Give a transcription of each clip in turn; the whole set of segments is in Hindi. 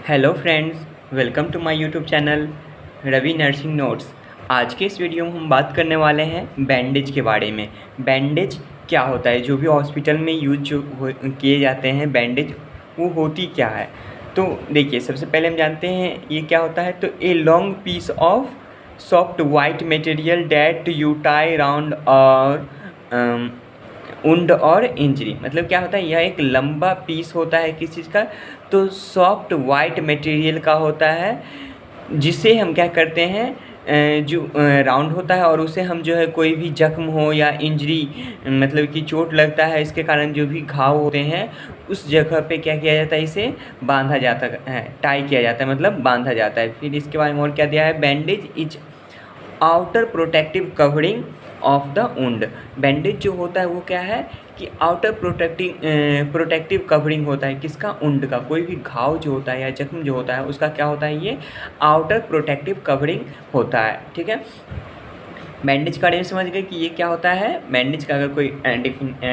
Hello friends, welcome to my YouTube channel Ravi nursing notes. आज के इस वीडियो में हम बात करने वाले हैं बैंडेज के बारे में। बैंडेज क्या होता है, जो भी हॉस्पिटल में यूज किए जाते हैं बैंडेज, वो होती क्या है। तो देखिए, सबसे पहले हम जानते हैं ये क्या होता है। तो a long piece of soft white material that you tie round और वुंड और इंजरी। मतलब क्या होता है, यह एक लंबा पीस होता है किस चीज़ का, तो सॉफ्ट वाइट मटेरियल का होता है, जिसे हम क्या करते हैं, जो राउंड होता है, और उसे हम जो है कोई भी जख्म हो या इंजरी, मतलब कि चोट लगता है, इसके कारण जो भी घाव होते हैं उस जगह पे क्या किया जाता है, इसे बांधा जाता है, टाई किया जाता है, मतलब बांधा जाता है। फिर इसके बारे में और क्या दिया है, bandage is outer protective covering of the wound. Bandage जो होता है वो क्या है कि आउटर प्रोटेक्टिव कवरिंग होता है किसका, वुंड का। कोई भी घाव जो होता है या जख्म जो होता है उसका क्या होता है, ये आउटर प्रोटेक्टिव कवरिंग होता है। ठीक है, बैंडेज के बारे में समझ गए कि ये क्या होता है। बैंडेज का अगर कोई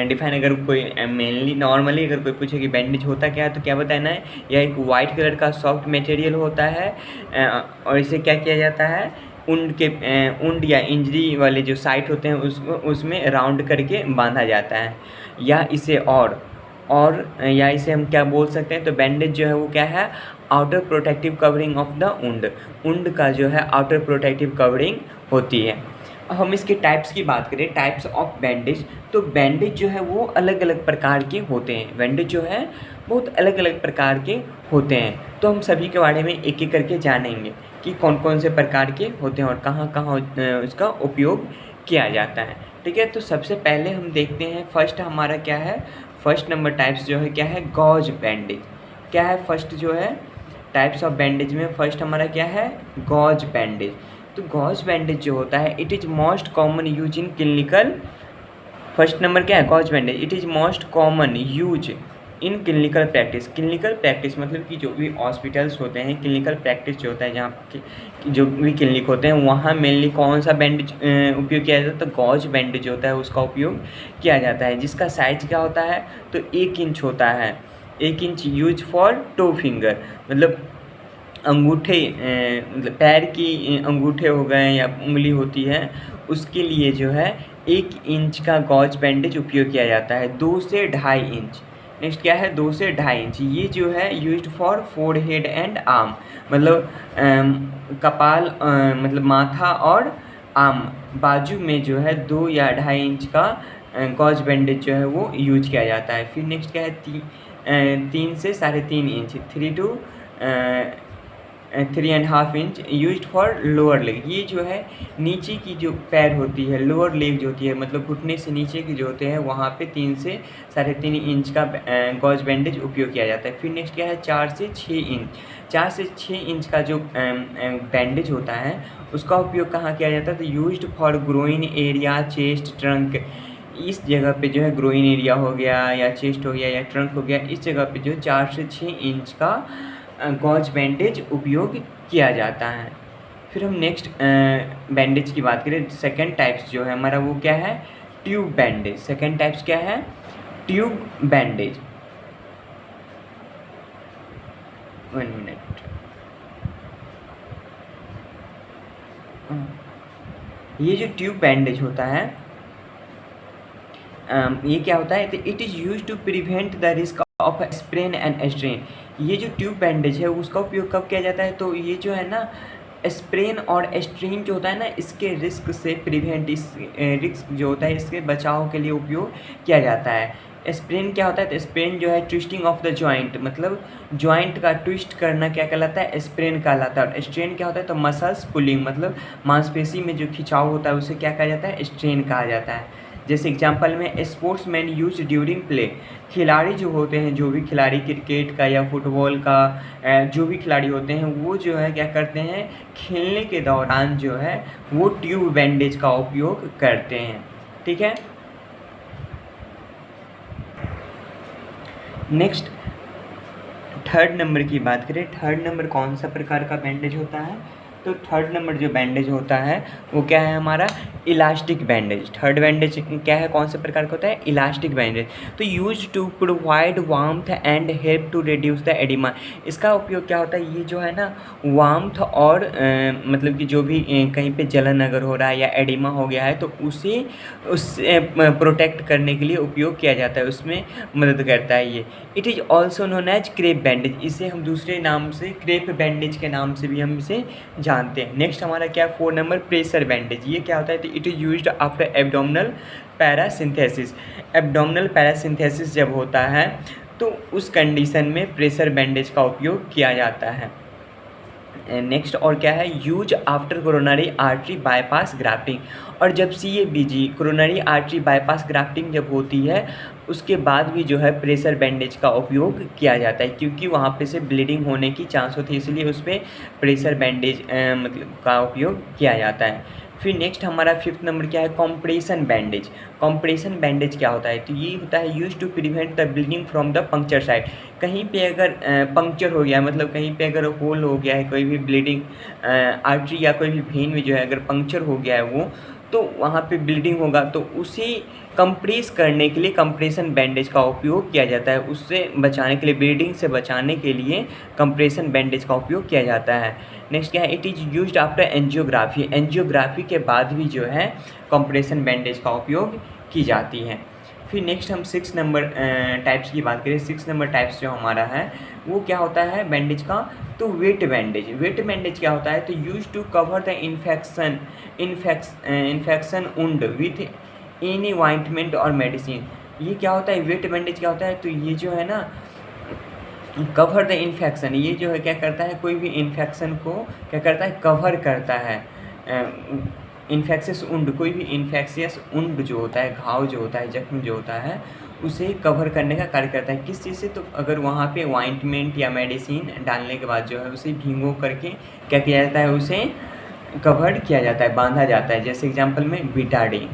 डिफाइन अगर कोई मेनली नॉर्मली अगर कोई पूछे कि बैंडेज होता क्या है, तो क्या बताना है, यह एक वाइट कलर का सॉफ्ट मटेरियल होता है, और इसे क्या किया जाता है, उंड या इंजरी वाले जो साइट होते हैं उसको उसमें राउंड करके बांधा जाता है। या इसे या इसे हम क्या बोल सकते हैं, तो बैंडेज जो है वो क्या है, outer protective covering of the wound का जो है आउटर प्रोटेक्टिव कवरिंग होती है। अब हम इसके टाइप्स की बात करें, टाइप्स ऑफ बैंडेज, तो बैंडेज जो है वो अलग अलग प्रकार के होते हैं। बैंडेज जो है बहुत अलग अलग प्रकार के होते हैं, तो हम सभी के बारे में एक एक करके जानेंगे कि कौन कौन से प्रकार के होते हैं और कहाँ कहाँ उसका उपयोग किया जाता है। ठीक है, तो सबसे पहले हम देखते हैं, फर्स्ट हमारा क्या है, फर्स्ट नंबर टाइप्स जो है क्या है, गॉज बैंडेज। क्या है फर्स्ट जो है टाइप्स ऑफ बैंडेज में, फर्स्ट हमारा क्या है, गॉज बैंडेज। तो गॉज बैंडेज जो होता है, it is most common use in clinical. First number क्या है, gauze bandage, it is most common use in clinical practice. Clinical practice मतलब कि जो भी हॉस्पिटल्स होते हैं, क्लिनिकल प्रैक्टिस जो होता है, जहाँ जो भी क्लिनिक होते हैं वहाँ मेनली कौन सा बैंडेज उपयोग किया जाता है, तो गॉज बैंडेज होता है उसका उपयोग किया जाता है, जिसका साइज क्या होता है, तो 1 इंच होता है। 1 inch use for toe finger, मतलब अंगूठे, मतलब पैर की अंगूठे हो गए या उंगली होती है, उसके लिए जो है 1 इंच का गॉज बैंडेज उपयोग किया जाता है। 2 से 2.5 इंच, नेक्स्ट क्या है, 2 से 2.5 इंच, ये जो है used for forehead and arm, मतलब कपाल, मतलब माथा और आर्म, बाजू में जो है 2 या 2.5 इंच का गॉज बैंडेज जो है वो यूज किया जाता है। फिर नेक्स्ट क्या है, 3 से 3.5 inch, 3.5 inch used for lower leg. ये जो है नीचे की जो पैर होती है, लोअर लेग जो होती है, मतलब घुटने से नीचे के जो होते हैं वहाँ पे 3 से 3.5 इंच का गॉज बैंडेज उपयोग किया जाता है। फिर नेक्स्ट क्या है, 4 से 6 इंच, 4 से 6 इंच का जो बैंडेज होता है उसका उपयोग कहाँ किया जाता है, तो used for groin area, chest, trunk. इस जगह पे जो है ग्रोइन एरिया हो गया या चेस्ट हो गया या ट्रंक हो गया, इस जगह पे जो 4 से 6 इंच का गॉज बैंडेज उपयोग किया जाता है। फिर हम नेक्स्ट बैंडेज की बात करें, सेकेंड टाइप्स जो है हमारा वो क्या है, ट्यूब बैंडेज। सेकेंड टाइप्स क्या है, ट्यूब बैंडेज। 1 मिनट, ये जो ट्यूब बैंडेज होता है, ये क्या होता है, it is use to prevent the risk of sprain and strain. ये जो ट्यूब बैंडेज है उसका उपयोग कब किया जाता है, तो ये जो है ना स्प्रेन और स्ट्रेन जो होता है ना, इसके रिस्क से प्रिवेंट, इस रिस्क जो होता है इसके बचाव के लिए उपयोग किया जाता है। स्प्रेन क्या होता है, तो स्प्रेन जो है ट्विस्टिंग ऑफ द जॉइंट, मतलब जॉइंट का ट्विस्ट करना क्या कहलाता है, स्प्रेन कहलाता है। और स्ट्रेन क्या होता है, तो मसल्स पुलिंग, मतलब मांसपेशी में जो खिंचाव होता है उसे क्या कहा जाता है, स्ट्रेन कहा जाता है। जैसे एग्जांपल में, sports man use during play. खिलाड़ी जो होते हैं, जो भी खिलाड़ी क्रिकेट का या फुटबॉल का, जो भी खिलाड़ी होते हैं वो जो है क्या करते हैं, खेलने के दौरान जो है वो ट्यूब बैंडेज का उपयोग करते हैं। ठीक है, नेक्स्ट थर्ड नंबर की बात करें, थर्ड नंबर कौन सा प्रकार का बैंडेज होता है, तो थर्ड नंबर जो बैंडेज होता है वो क्या है हमारा, इलास्टिक बैंडेज। थर्ड बैंडेज क्या है, कौन से प्रकार का होता है, इलास्टिक बैंडेज। तो use to provide warmth and help to reduce the oedema. इसका उपयोग क्या होता है, ये जो है ना वार्मथ और मतलब कि जो भी कहीं पे जलन अगर हो रहा है या एडिमा हो गया है तो उसे उससे प्रोटेक्ट करने के लिए उपयोग किया जाता है, उसमें मदद करता है ये। It is also known as crepe bandage, इसे हम दूसरे नाम से क्रेप बैंडेज के नाम से भी हम इसे जानते हैं। नेक्स्ट हमारा क्या है, 4 नंबर प्रेशर बैंडेज। ये क्या होता है, तो it is used after abdominal paracentesis. Abdominal paracentesis जब होता है तो उस कंडीशन में प्रेशर बैंडेज का उपयोग किया जाता है। नेक्स्ट और क्या है, use after coronary artery bypass grafting. और जब CABG coronary artery bypass grafting जब होती है उसके बाद भी जो है प्रेशर बैंडेज का उपयोग किया जाता है, क्योंकि वहाँ पे से ब्लीडिंग होने की चांस होती है, इसलिए उस पर प्रेशर बैंडेज मतलब का उपयोग किया जाता है। फिर नेक्स्ट हमारा 5th नंबर क्या है, कॉम्प्रेशन बैंडेज। कॉम्प्रेशन बैंडेज क्या होता है, तो ये होता है use to prevent the bleeding from the puncture side. कहीं पे अगर पंक्चर हो गया है, मतलब कहीं पे अगर होल हो गया है, कोई भी ब्लीडिंग आर्टरी या कोई भी वेन में जो है अगर पंक्चर हो गया है वो, तो वहाँ पे ब्लीडिंग होगा तो उसे कंप्रेस करने के लिए कंप्रेशन बैंडेज का उपयोग किया जाता है, उससे बचाने के लिए, ब्लीडिंग से बचाने के लिए कंप्रेशन बैंडेज का उपयोग किया जाता है। नेक्स्ट क्या है, it is used after angiography. Angiography के बाद भी जो है कंप्रेशन बैंडेज का उपयोग की जाती है। फिर नेक्स्ट हम 6 नंबर टाइप्स की बात करें। 6 नंबर टाइप्स जो हमारा है वो क्या होता है बैंडेज का, तो वेट बैंडेज। वेट बैंडेज क्या होता है, तो use to cover the infection wound with any ointment और मेडिसिन। ये क्या होता है, वेट बैंडेज क्या होता है, तो ये जो है ना कवर द इन्फेक्शन, ये जो है क्या करता है, कोई भी इन्फेक्शन को क्या करता है, कवर करता है। इन्फेक्शियस वुंड, कोई भी इन्फेक्शियस वुंड जो होता है, घाव जो होता है, जख्म जो होता है, उसे कवर करने का कार्य करता है। किस चीज़ से, तो अगर वहाँ पे ऑइंटमेंट या मेडिसिन डालने के बाद जो है उसे भिगो करके क्या किया जाता है, उसे कवर किया जाता है, बांधा जाता है। जैसे एग्जांपल में बीटाडीन।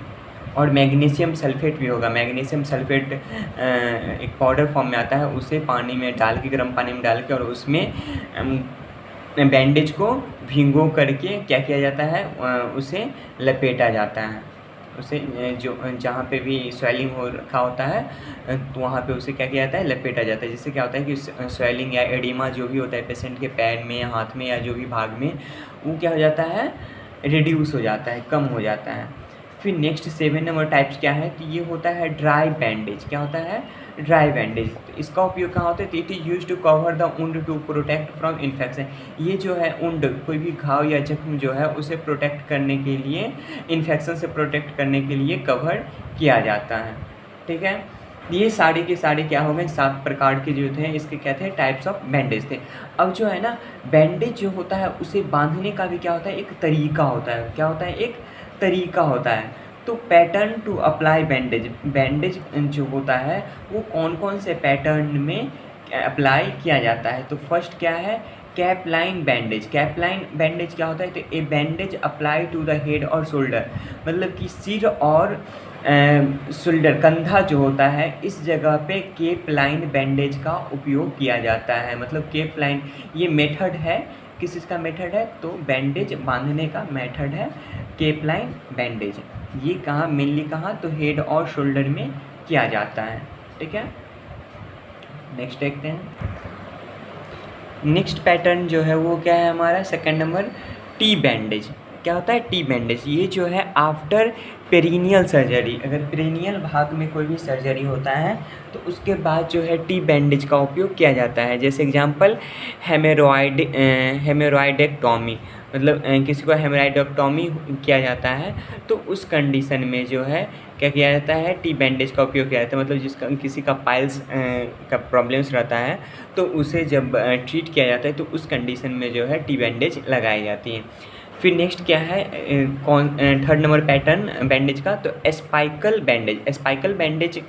और मैग्नीशियम सल्फेट भी होगा। मैग्नीशियम सल्फेट एक पाउडर फॉर्म में आता है, उसे पानी में डाल के, गर्म पानी में डाल के और उसमें बैंडेज को भिगो करके क्या किया जाता है, उसे लपेटा जाता है। उसे जो जहाँ पे भी स्वेलिंग हो रखा होता है तो वहाँ पे उसे क्या किया जाता है, लपेटा जाता है। जिससे क्या होता है कि स्वेलिंग या एडिमा जो भी होता है पेशेंट के पैर में, हाथ में या जो भी भाग में, वो क्या हो जाता है, रिड्यूस हो जाता है, कम हो जाता है। फिर नेक्स्ट 7 नंबर टाइप्स क्या है, तो ये होता है ड्राई बैंडेज। क्या होता है, ड्राई बैंडेज। तो इसका उपयोग कहाँ होता है, तो it is use to cover the wound to protect from infection. ये जो है वुंड, कोई भी घाव या जख्म जो है उसे प्रोटेक्ट करने के लिए, इन्फेक्शन से प्रोटेक्ट करने के लिए कवर किया जाता है। ठीक है, ये सारे के सारे क्या हो गए, 7 प्रकार के जो थे इसके क्या थे, टाइप्स ऑफ बैंडेज थे। अब जो है ना बैंडेज जो होता है उसे बांधने का भी क्या होता है, एक तरीका होता है। क्या होता है, एक तरीका होता है। तो pattern to apply bandage, bandage जो होता है वो कौन कौन से पैटर्न में अप्लाई किया जाता है। तो फर्स्ट क्या है, capeline bandage. Capeline bandage क्या होता है, तो a bandage apply to the head और शोल्डर, मतलब कि सिर और शोल्डर, कंधा जो होता है, इस जगह पे केप लाइन बैंडेज का उपयोग किया जाता है। मतलब केप लाइन ये मेथड है, किस चीज़ का मेथड है, तो बैंडेज बांधने का मेथड है केप लाइन बैंडेज। ये कहाँ मेनली, कहाँ, तो हेड और शोल्डर में किया जाता है। ठीक है, नेक्स्ट देखते हैं। नेक्स्ट पैटर्न जो है वो क्या है हमारा, 2nd नंबर टी बैंडेज। क्या होता है, टी बैंडेज। ये जो है आफ्टर पेरिनियल सर्जरी, अगर पेरिनियल भाग में कोई भी सर्जरी होता है तो उसके बाद जो है टी बैंडेज का उपयोग किया जाता है। जैसे एग्जांपल हेमोरॉइडेक्टॉमी, मतलब किसी को हेमोरॉइडेक्टॉमी किया जाता है तो उस कंडीशन में जो है क्या किया जाता है, टी बैंडेज का उपयोग किया जाता है। मतलब जिसका किसी का पाइल्स का प्रॉब्लम्स रहता है तो उसे जब ट्रीट किया जाता है तो उस कंडीशन में जो है टी बैंडेज लगाई जाती है। फिर नेक्स्ट क्या है, 3rd नंबर पैटर्न बैंडेज का, तो एस्पाइकल बैंडेज। एस्पाइकल बैंडेज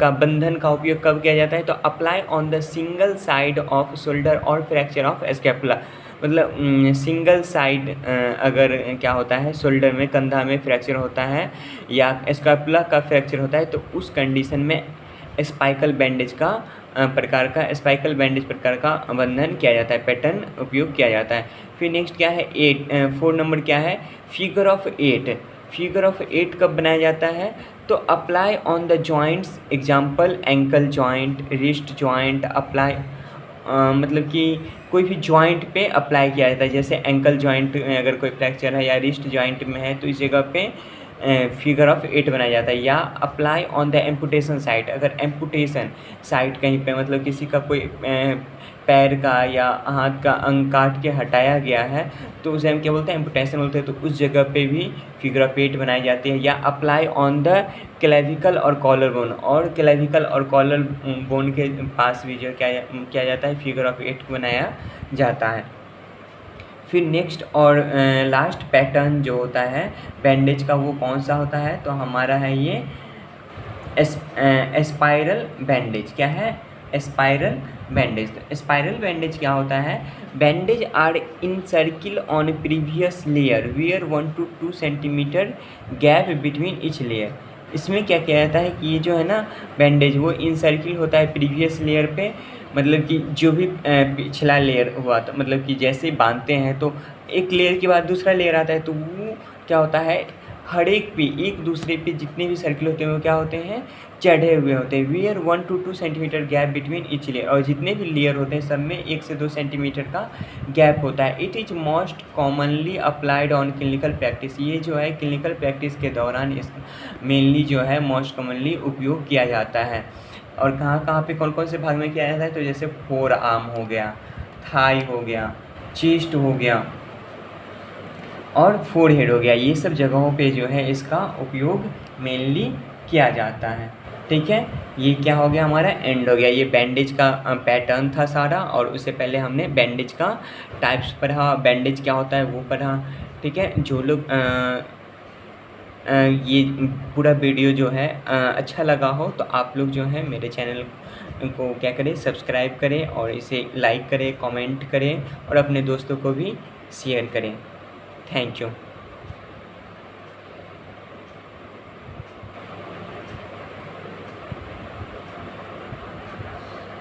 का बंधन का उपयोग कब किया जाता है, तो apply on the single side off shoulder और फ्रैक्चर ऑफ स्कैपुला। मतलब सिंगल साइड अगर क्या होता है, शोल्डर में, कंधा में फ्रैक्चर होता है या स्कैपुला का फ्रैक्चर होता है तो उस कंडीशन में स्पाइकल बैंडेज का प्रकार का स्पाइकल बैंडेज प्रकार का बंधन किया जाता है, पैटर्न उपयोग किया जाता है। फिर नेक्स्ट क्या है 4 नंबर क्या है फिगर ऑफ 8। फिगर ऑफ 8 कब बनाया जाता है तो apply on the joints, example ankle joint, wrist joint, apply मतलब कि कोई भी जॉइंट पे अप्लाई किया जाता है। जैसे एंकल जॉइंट में अगर कोई फ्रैक्चर है या रिस्ट जॉइंट में है तो इस जगह पे फिगर ऑफ 8 बनाया जाता है। या apply on the amputation site, अगर एम्पुटेशन साइट कहीं पे मतलब किसी का कोई पैर का या हाथ का अंग काट के हटाया गया है तो उसे हम क्या बोलते हैं एम्पुटेशन बोलते हैं, तो उस जगह पे भी फिगर ऑफ 8 बनाई जाती है। या अप्लाई ऑन द क्लेविकल और कॉलर बोन, और क्लेविकल और कॉलर बोन के पास भी जो किया जाता है फिगर ऑफ 8 बनाया जाता है। फिर नेक्स्ट और लास्ट पैटर्न जो होता है बैंडेज का वो कौन सा होता है तो हमारा है ये स्पाइरल बैंडेज। क्या है स्पाइरल बैंडेज। तो स्पाइरल बैंडेज क्या होता है bandage are in circle on previous layer where 1 to 2 centimetre gap between each layer. इसमें क्या किया जाता है कि ये जो है ना बैंडेज वो इन सर्किल होता है प्रीवियस लेयर पे, मतलब कि जो भी पिछला लेयर हुआ तो मतलब कि जैसे बांधते हैं तो एक लेयर के बाद दूसरा लेयर आता है तो वो क्या होता है हर एक पे एक दूसरे पे जितने भी सर्किल होते हैं वो क्या होते हैं चढ़े हुए होते हैं। Wear 1 to 2 centimetre gap between each layer, और जितने भी लेयर होते हैं सब में 1 से 2 सेंटीमीटर का गैप होता है। It is most commonly applied on clinical practice. ये जो है क्लिनिकल प्रैक्टिस के दौरान इस मेनली जो है मोस्ट कॉमनली उपयोग किया जाता है। और कहाँ कहाँ पे कौन कौन से भाग में किया जाता है तो जैसे फोर आर्म हो गया, थाई हो गया, चेस्ट हो गया और फोरहेड हो गया, ये सब जगहों पे जो है इसका उपयोग मेनली किया जाता है। ठीक है, ये क्या हो गया हमारा एंड हो गया। ये बैंडेज का पैटर्न था सारा, और उससे पहले हमने बैंडेज का टाइप्स पढ़ा, बैंडेज क्या होता है वो पढ़ा। ठीक है, जो लोग ये पूरा वीडियो जो है अच्छा लगा हो तो आप लोग जो है मेरे चैनल को क्या करें सब्सक्राइब करें और इसे लाइक करें, कमेंट करें और अपने दोस्तों को भी शेयर करें। Thank you.